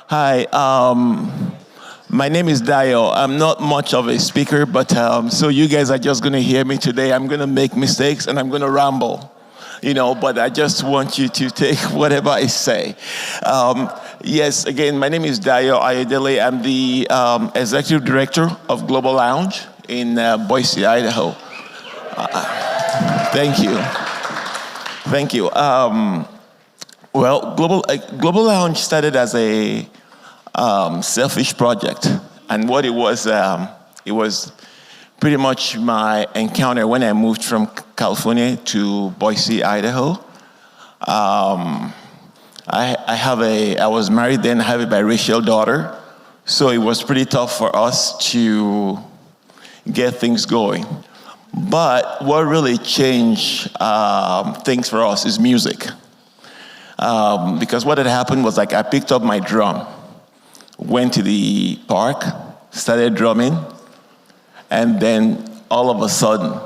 Hi, my name is Dayo. I'm not much of a speaker, but so you guys are just going to hear me today. I'm going to make mistakes and I'm going to ramble, but I just want you to take whatever I say. Yes, again, my name is Dayo Ayodele. I'm the executive director of Global Lounge in Boise, Idaho. Thank you. Thank you. Well, Global Lounge started as a selfish project, and what it was pretty much my encounter when I moved from California to Boise, Idaho. I was married then. I have a biracial daughter, so it was pretty tough for us to get things going. But what really changed things for us is music. Because what had happened was I picked up my drum, went to the park, started drumming, and then all of a sudden,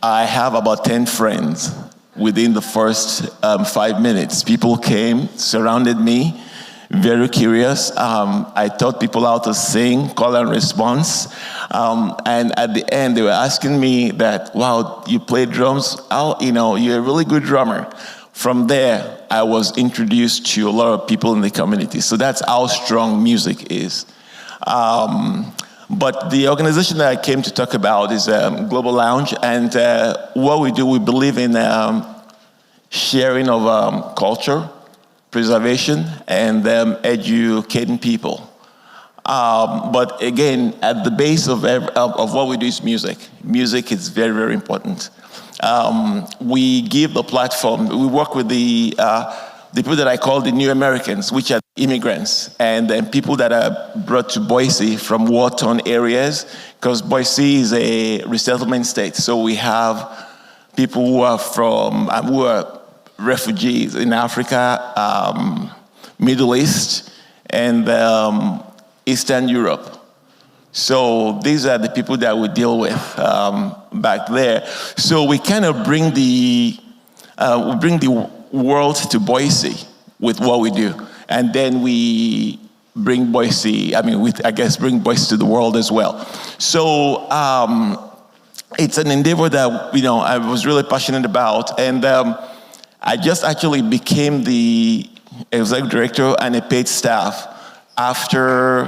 I have about 10 friends within the first 5 minutes. People came, surrounded me, very curious. I taught people how to sing, call and response. And at the end, they were asking me that, wow, you play drums? You're a really good drummer. From there, I was introduced to a lot of people in the community. So that's how strong music is. But the organization that I came to talk about is Global Lounge. And what we do, we believe in sharing of culture, preservation, and educating people. But again, at the base of what we do is music. Music is very, very important. We give the platform. We work with the people that I call the new Americans, which are immigrants, and then people that are brought to Boise from war-torn areas, because Boise is a resettlement state. So we have people who are refugees in Africa, Middle East, and Eastern Europe. So these are the people that we deal with back there. So we kind of bring the world to Boise with what we do, and then we bring Boise. Bring Boise to the world as well. So it's an endeavor that I was really passionate about, and I just actually became the executive director and a paid staff after.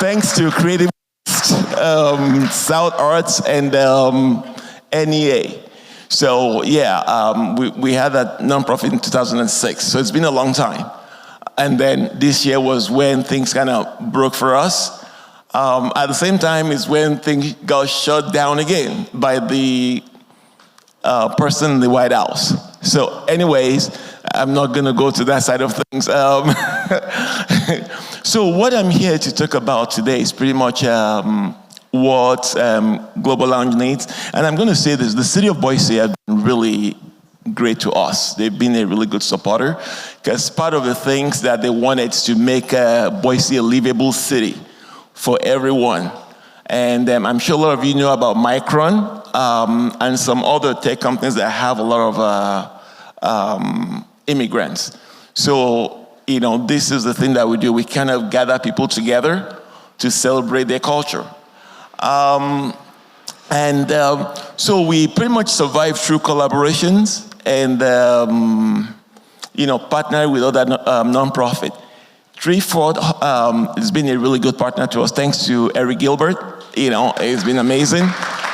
Thanks to Creative South Arts and NEA. So yeah, we had that nonprofit in 2006. So it's been a long time. And then this year was when things kind of broke for us. At the same time is when things got shut down again by the person in the White House. So anyways, I'm not going to go to that side of things. So what I'm here to talk about today is pretty much what Global Lounge needs. And I'm going to say this, the City of Boise has been really great to us. They've been a really good supporter, because part of the things that they wanted is to make Boise a livable city for everyone. And I'm sure a lot of you know about Micron and some other tech companies that have a lot of immigrants. So, this is the thing that we do. We kind of gather people together to celebrate their culture. So we pretty much survive through collaborations and, partner with other nonprofit. Treeford has been a really good partner to us. Thanks to Eric Gilbert. It's been amazing.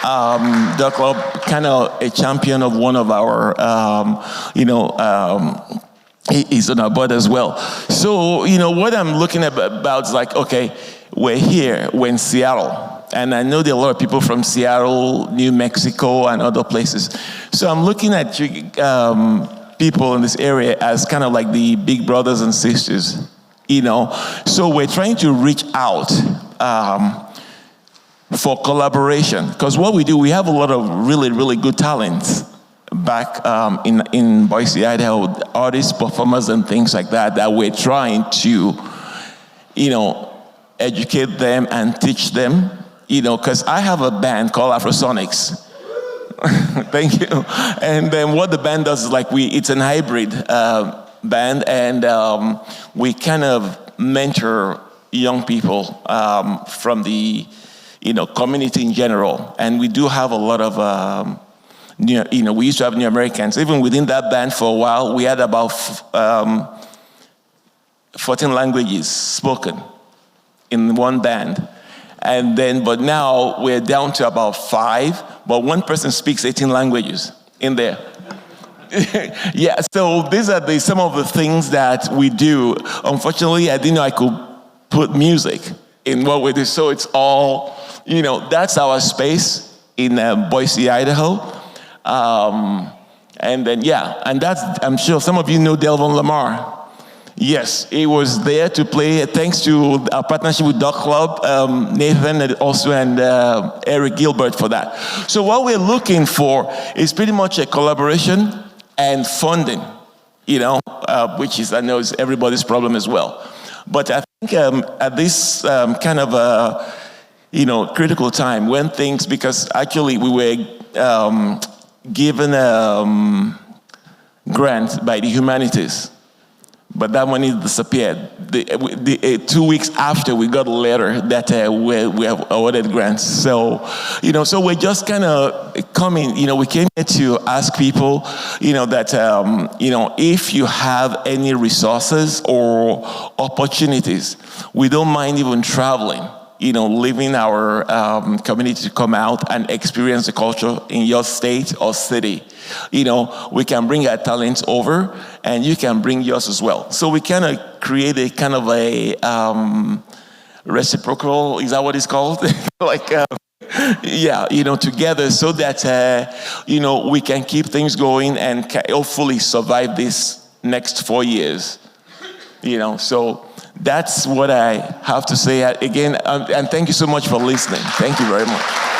The club, kind of a champion of one of our, he's on our board as well. So, what I'm looking about is okay, we're here, we're in Seattle. And I know there are a lot of people from Seattle, New Mexico, and other places. So I'm looking at you, people in this area as kind of like the big brothers and sisters, So we're trying to reach out for collaboration. Because what we do, we have a lot of really, really good talents back in Boise, Idaho, artists, performers, and things like that we're trying to, educate them and teach them, because I have a band called Afrosonics. Thank you. And then what the band does is it's an hybrid band, and we kind of mentor young people from the community in general. And we do have a lot of we used to have New Americans. Even within that band for a while, we had about 14 languages spoken in one band. And then, but now we're down to about 5, but one person speaks 18 languages in there. Yeah, so these are some of the things that we do. Unfortunately, I didn't know I could put music in what we do. So it's all, that's our space in Boise, Idaho. And then, and I'm sure some of you know Delvin Lamar. Yes, he was there to play, thanks to our partnership with Dog Club, Nathan and Eric Gilbert for that. So what we're looking for is pretty much a collaboration and funding, which I know is everybody's problem as well. But I think at this kind of critical time when because actually we were given a grant by the humanities, but that money disappeared. 2 weeks after, we got a letter that we have awarded grants. So, so we're just kind of coming, we came here to ask people, that, if you have any resources or opportunities, we don't mind even traveling, leaving our community to come out and experience the culture in your state or city. We can bring our talents over, and you can bring yours as well. So we kind of create a kind of a reciprocal, is that what it's called? Together, so that, we can keep things going and hopefully survive this next 4 years. So that's what I have to say. Again, and thank you so much for listening. Thank you very much.